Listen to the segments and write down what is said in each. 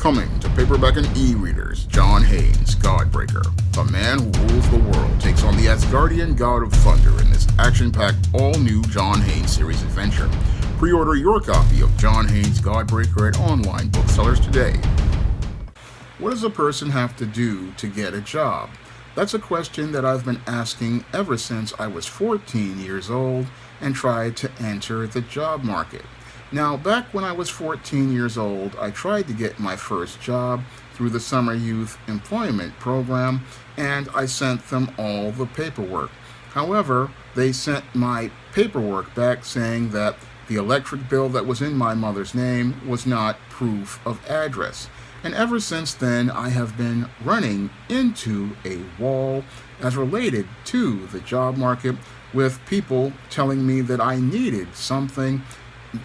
Coming to paperback and e-readers, John Haynes' Godbreaker. The man who rules the world takes on the Asgardian god of thunder in this action-packed, all-new John Haynes series adventure. Pre-order your copy of John Haynes' Godbreaker at online booksellers today. What does a person have to do to get a job? That's a question that I've been asking ever since I was 14 years old and tried to enter the job market. Now, back when I was 14 years old, I tried to get my first job through the Summer Youth Employment Program, and I sent them all the paperwork. However, they sent my paperwork back saying that the electric bill that was in my mother's name was not proof of address. And ever since then, I have been running into a wall as related to the job market, with people telling me that I needed something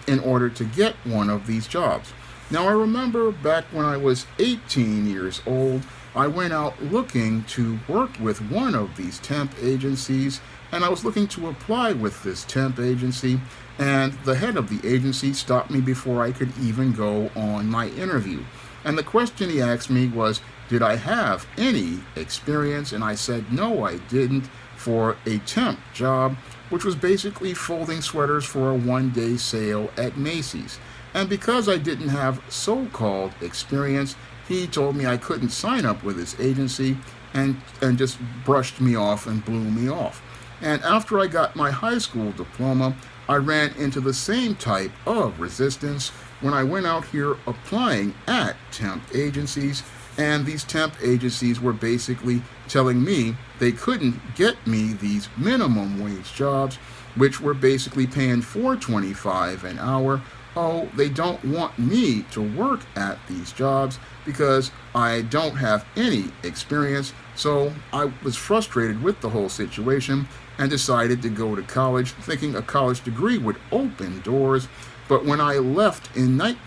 in order to get one of these jobs. Now, I remember back when I was 18 years old, I went out looking to work with one of these temp agencies, and I was looking to apply with this temp agency, and the head of the agency stopped me before I could even go on my interview. And the question he asked me was, did I have any experience? And I said, no, I didn't, for a temp job, which was basically folding sweaters for a one-day sale at Macy's. And because I didn't have so-called experience, he told me I couldn't sign up with his agency and just brushed me off and blew me off. And after I got my high school diploma, I ran into the same type of resistance when I went out here applying at temp agencies, and these temp agencies were basically telling me they couldn't get me these minimum wage jobs, which were basically paying $4.25 an hour. Oh, they don't want me to work at these jobs because I don't have any experience. So I was frustrated with the whole situation and decided to go to college, thinking a college degree would open doors. But when I left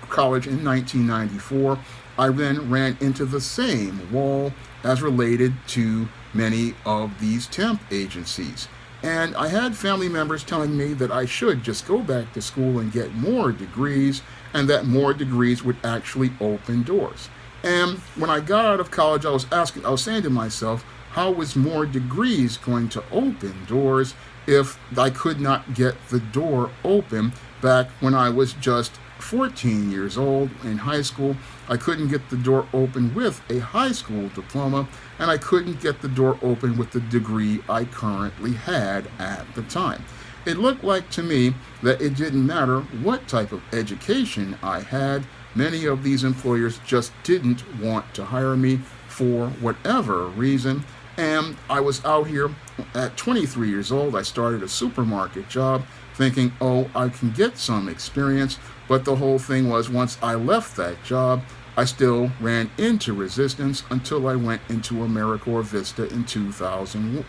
college in 1994, I then ran into the same wall as related to many of these temp agencies. And I had family members telling me that I should just go back to school and get more degrees, and that more degrees would actually open doors. And when I got out of college, I was saying to myself, how was more degrees going to open doors if I could not get the door open back when I was just 14 years old in high school? I couldn't get the door open with a high school diploma, and I couldn't get the door open with the degree I currently had at the time. It looked like to me that it didn't matter what type of education I had. Many of these employers just didn't want to hire me for whatever reason. And I was out here at 23 years old. I started a supermarket job thinking, oh, I can get some experience. But the whole thing was, once I left that job, I still ran into resistance until I went into AmeriCorps Vista in 2000.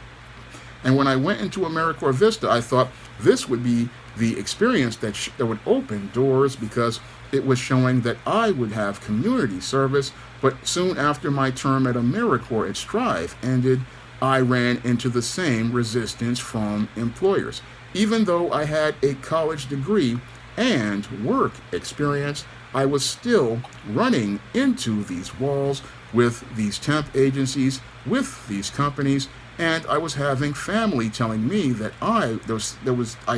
And when I went into AmeriCorps Vista, I thought this would be the experience that would open doors, because it was showing that I would have community service. But soon after my term at AmeriCorps at Strive ended, I ran into the same resistance from employers. Even though I had a college degree and work experience, I was still running into these walls with these temp agencies, with these companies, and I was having family telling me that I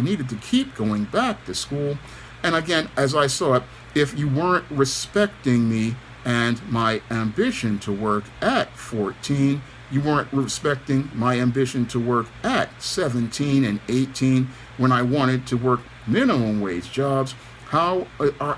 needed to keep going back to school. And again, as I saw it, if you weren't respecting me and my ambition to work at 14, you weren't respecting my ambition to work at 17 and 18 when I wanted to work minimum wage jobs. How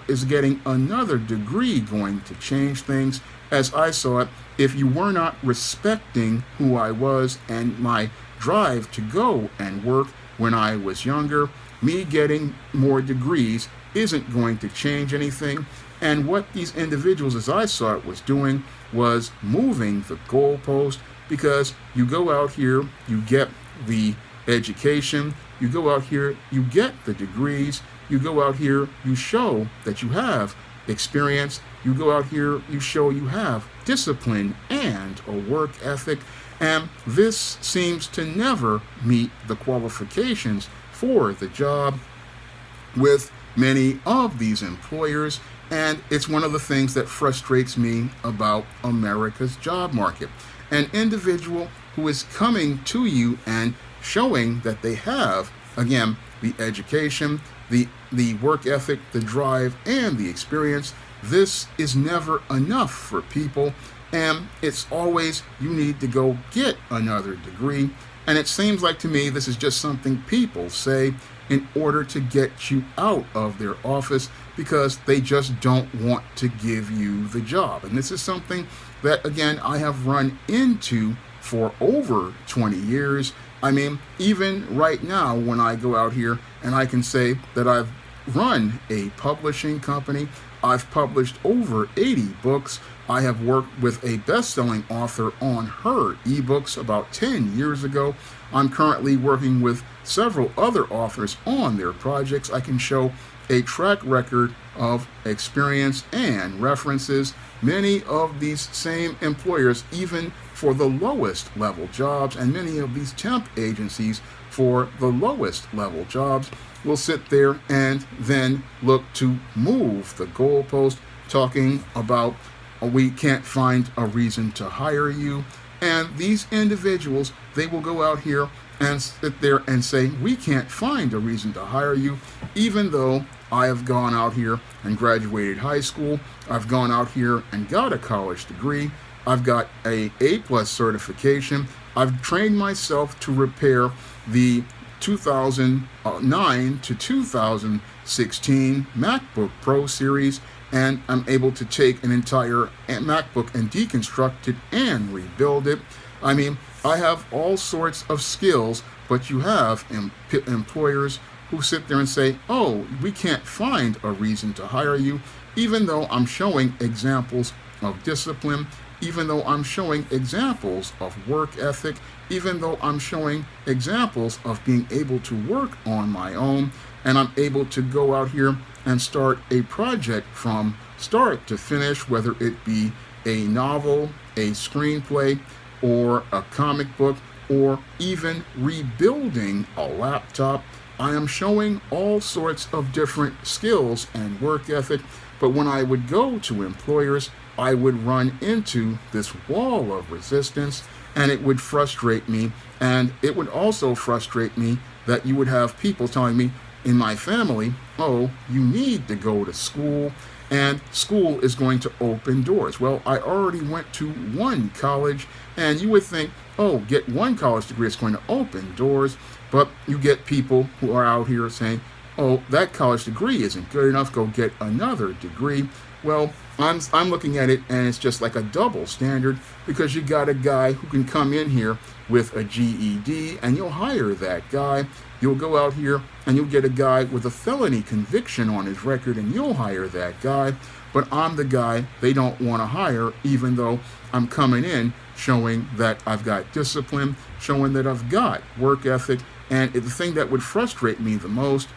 is getting another degree going to change things? As I saw it, if you were not respecting who I was and my drive to go and work when I was younger, me getting more degrees isn't going to change anything. And what these individuals, as I saw it, was doing was moving the goalpost, because you go out here, you get the education, you go out here, you get the degrees, you go out here, you show that you have experience, you go out here, you show you have discipline and a work ethic, and this seems to never meet the qualifications for the job with many of these employers. And it's one of the things that frustrates me about America's job market. An individual who is coming to you and showing that they have, again, the education, the work ethic, the drive, and the experience. This is never enough for people, and it's always you need to go get another degree. And it seems like to me this is just something people say in order to get you out of their office because they just don't want to give you the job. And this is something that, again, I have run into for over 20 years. I mean, even right now when I go out here and I can say that I've run a publishing company, I've published over 80 books. I have worked with a best-selling author on her ebooks about 10 years ago. I'm currently working with several other authors on their projects. I can show a track record of experience and references. Many of these same employers, even for the lowest level jobs, and many of these temp agencies for the lowest level jobs, will sit there and then look to move the goalpost, talking about we can't find a reason to hire you. And these individuals, they will go out here and sit there and say, we can't find a reason to hire you, even though I have gone out here and graduated high school. I've gone out here and got a college degree. I've got a A+ certification. I've trained myself to repair the 2009 to 2016 MacBook Pro series, and I'm able to take an entire MacBook and deconstruct it and rebuild it. I mean, I have all sorts of skills, but you have employers who sit there and say, oh, we can't find a reason to hire you, even though I'm showing examples of discipline, even though I'm showing examples of work ethic, even though I'm showing examples of being able to work on my own, and I'm able to go out here and start a project from start to finish, whether it be a novel, a screenplay, or a comic book, or even rebuilding a laptop. I am showing all sorts of different skills and work ethic, but when I would go to employers, I would run into this wall of resistance, and it would frustrate me. And it would also frustrate me that you would have people telling me in my family, oh, you need to go to school, and school is going to open doors. Well, I already went to one college, and you would think, oh, get one college degree, it's going to open doors. But you get people who are out here saying, oh, that college degree isn't good enough, go get another degree. Well, I'm looking at it, and it's just like a double standard, because you got a guy who can come in here with a GED, and you'll hire that guy. You'll go out here and you'll get a guy with a felony conviction on his record, and you'll hire that guy. But I'm the guy they don't want to hire, even though I'm coming in showing that I've got discipline, showing that I've got work ethic. And the thing that would frustrate me the most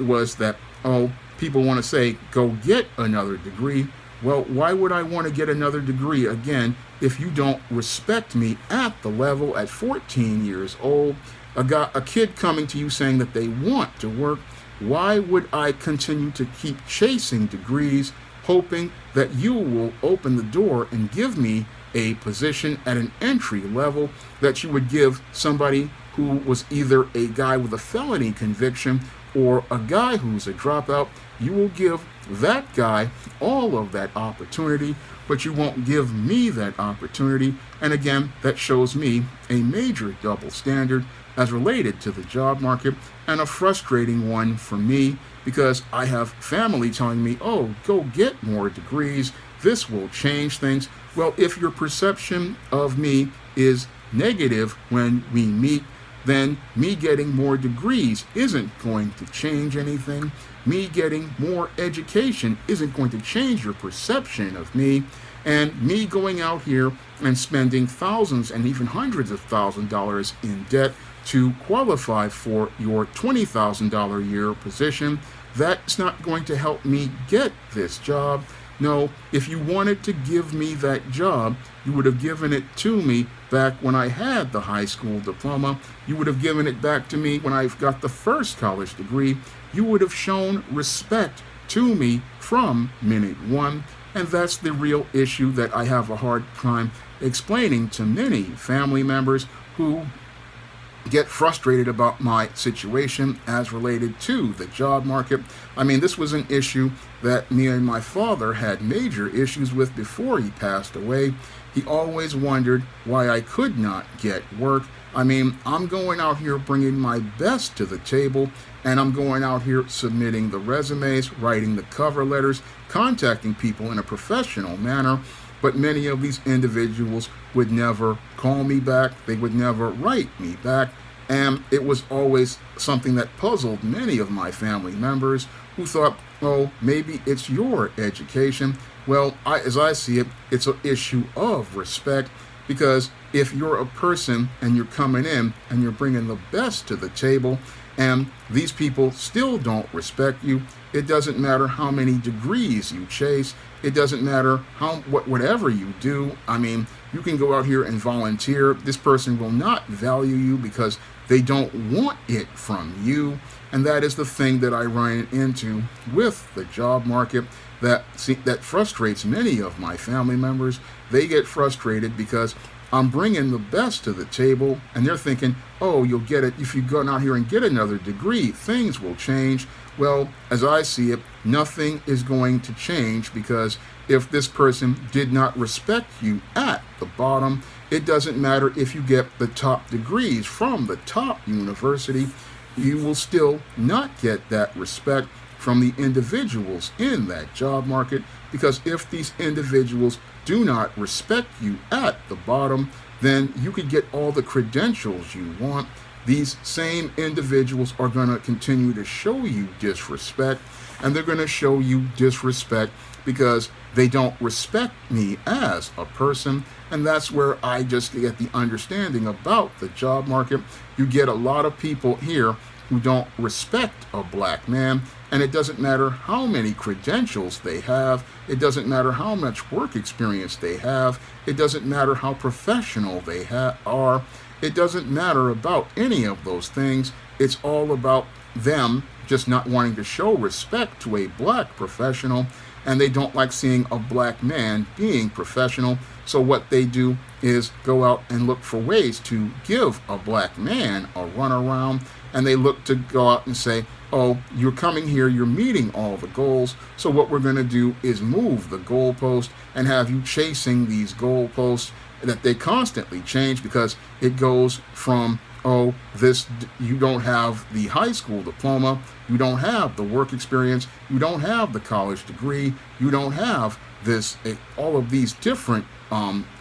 was that, oh, people want to say, go get another degree. Well, why would I want to get another degree again if you don't respect me at the level at 14 years old? A kid coming to you saying that they want to work. Why would I continue to keep chasing degrees, hoping that you will open the door and give me a position at an entry level that you would give somebody who was either a guy with a felony conviction or a guy who's a dropout? You will give that guy all of that opportunity, but you won't give me that opportunity. And again, that shows me a major double standard as related to the job market, and a frustrating one for me, because I have family telling me, oh, go get more degrees, this will change things. Well, if your perception of me is negative when we meet, then me getting more degrees isn't going to change anything. Me getting more education isn't going to change your perception of me. And me going out here and spending thousands and even hundreds of $1,000s in debt to qualify for your $20,000 a year position, that's not going to help me get this job. No, if you wanted to give me that job, you would have given it to me back when I had the high school diploma. You would have given it back to me when I got the first college degree. You would have shown respect to me from minute one. And that's the real issue that I have a hard time explaining to many family members who get frustrated about my situation as related to the job market. I mean, this was an issue that me and my father had major issues with before he passed away. He always wondered why I could not get work. I mean, I'm going out here bringing my best to the table, and I'm going out here submitting the resumes, writing the cover letters, contacting people in a professional manner. But many of these individuals would never call me back. They would never write me back. And it was always something that puzzled many of my family members who thought, oh, maybe it's your education. Well, as I see it, it's an issue of respect, because if you're a person and you're coming in and you're bringing the best to the table, and these people still don't respect you, it doesn't matter how many degrees you chase. It doesn't matter whatever you do. I mean, you can go out here and volunteer. This person will not value you because they don't want it from you. And that is the thing that I run into with the job market that frustrates many of my family members. They get frustrated because I'm bringing the best to the table, and they're thinking, oh, you'll get it if you go out here and get another degree, things will change. Well, as I see it, nothing is going to change, because if this person did not respect you at the bottom, it doesn't matter if you get the top degrees from the top university, you will still not get that respect from the individuals in that job market, because if these individuals do not respect you at the bottom, then you could get all the credentials you want. These same individuals are going to continue to show you disrespect, and they're going to show you disrespect because they don't respect me as a person. And that's where I just get the understanding about the job market. You get a lot of people here who don't respect a black man, and it doesn't matter how many credentials they have, it doesn't matter how much work experience they have, it doesn't matter how professional they are, it doesn't matter about any of those things. It's all about them just not wanting to show respect to a black professional, and they don't like seeing a black man being professional. So what they do is go out and look for ways to give a black man a runaround, and they look to go out and say, oh, you're coming here, you're meeting all the goals, so what we're going to do is move the goalpost and have you chasing these goalposts that they constantly change, because it goes from, oh, you don't have the high school diploma, you don't have the work experience, you don't have the college degree, you don't have all of these different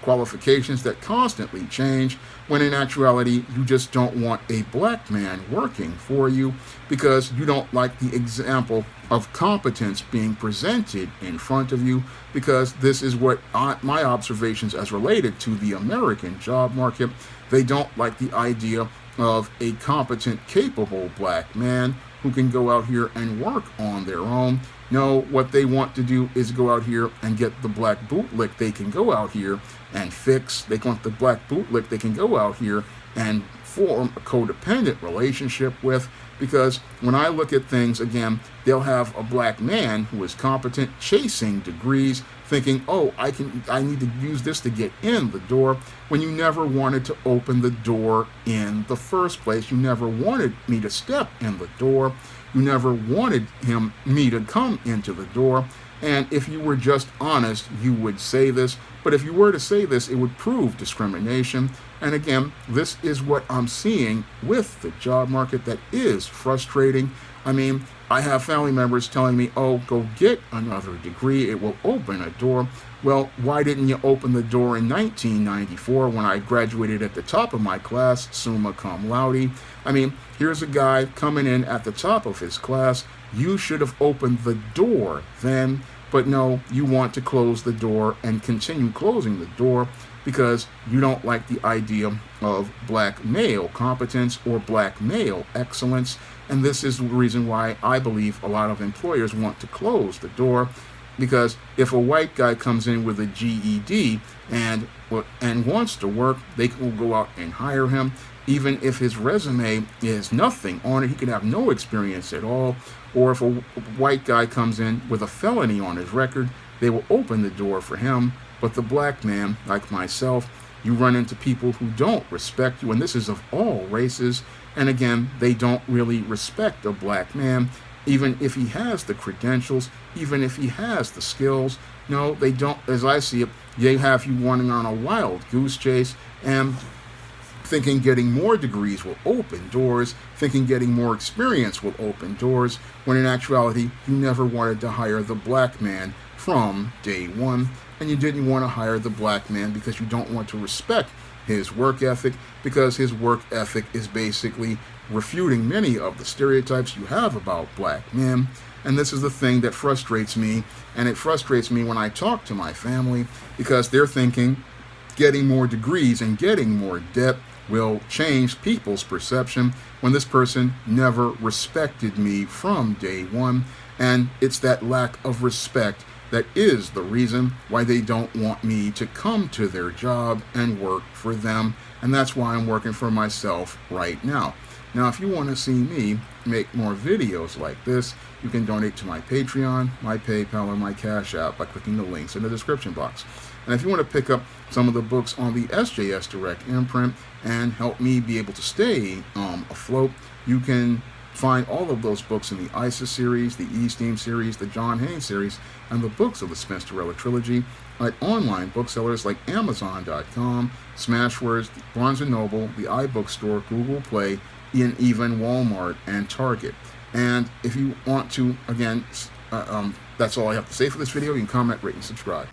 qualifications that constantly change, when in actuality you just don't want a black man working for you, because you don't like the example of competence being presented in front of you, because this is what my observations as related to the American job market. They don't like the idea of a competent, capable black man who can go out here and work on their own. No, what they want to do is go out here and get the black bootlick they can go out here and fix. They want the black bootlick they can go out here and form a codependent relationship with, because when I look at things, again, they'll have a black man who is competent chasing degrees, thinking, oh, I need to use this to get in the door, when you never wanted to open the door in the first place. You never wanted me to step in the door. You never wanted me to come into the door. And if you were just honest, you would say this. But if you were to say this, it would prove discrimination. And again, this is what I'm seeing with the job market that is frustrating. I mean, I have family members telling me, oh, go get another degree, it will open a door. Well, why didn't you open the door in 1994 when I graduated at the top of my class, summa cum laude? I mean, here's a guy coming in at the top of his class. You should have opened the door then, but no, you want to close the door and continue closing the door because you don't like the idea of black male competence or black male excellence. And this is the reason why I believe a lot of employers want to close the door, because if a white guy comes in with a GED and wants to work, they will go out and hire him. even if his resume is nothing on it. He could have no experience at all. Or if a white guy comes in with a felony on his record, they will open the door for him. But the black man, like myself, you run into people who don't respect you, and this is of all races. And again, they don't really respect a black man, even if he has the credentials, even if he has the skills. No, they don't. As I see it, they have you running on a wild goose chase and thinking getting more degrees will open doors, thinking getting more experience will open doors, when in actuality, you never wanted to hire the black man from day one. And you didn't want to hire the black man because you don't want to respect his work ethic, because his work ethic is basically refuting many of the stereotypes you have about black men. And this is the thing that frustrates me, and it frustrates me when I talk to my family, because they're thinking getting more degrees and getting more debt will change people's perception, when this person never respected me from day one. And it's that lack of respect that is the reason why they don't want me to come to their job and work for them. And that's why I'm working for myself right now. Now, if you want to see me make more videos like this, you can donate to my Patreon, my PayPal, or my Cash App by clicking the links in the description box. And if you want to pick up some of the books on the SJS Direct imprint and help me be able to stay afloat, you can find all of those books in the ISIS series, the E-Steam series, the John Haynes series, and the books of the Spencerella trilogy at online booksellers like Amazon.com, Smashwords, Barnes & Noble, the iBookstore, Google Play, and even Walmart and Target. And if you want to, again, that's all I have to say for this video. You can comment, rate, and subscribe.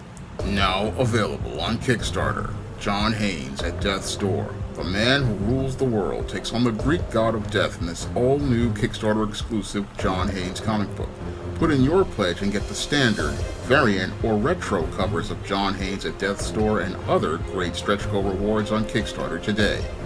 Now available on Kickstarter, John Haynes at Death's Door. The man who rules the world takes on the Greek god of death in this all-new Kickstarter exclusive John Haynes comic book. Put in your pledge and get the standard, variant, or retro covers of John Haynes at Death's Door and other great stretch goal rewards on Kickstarter today.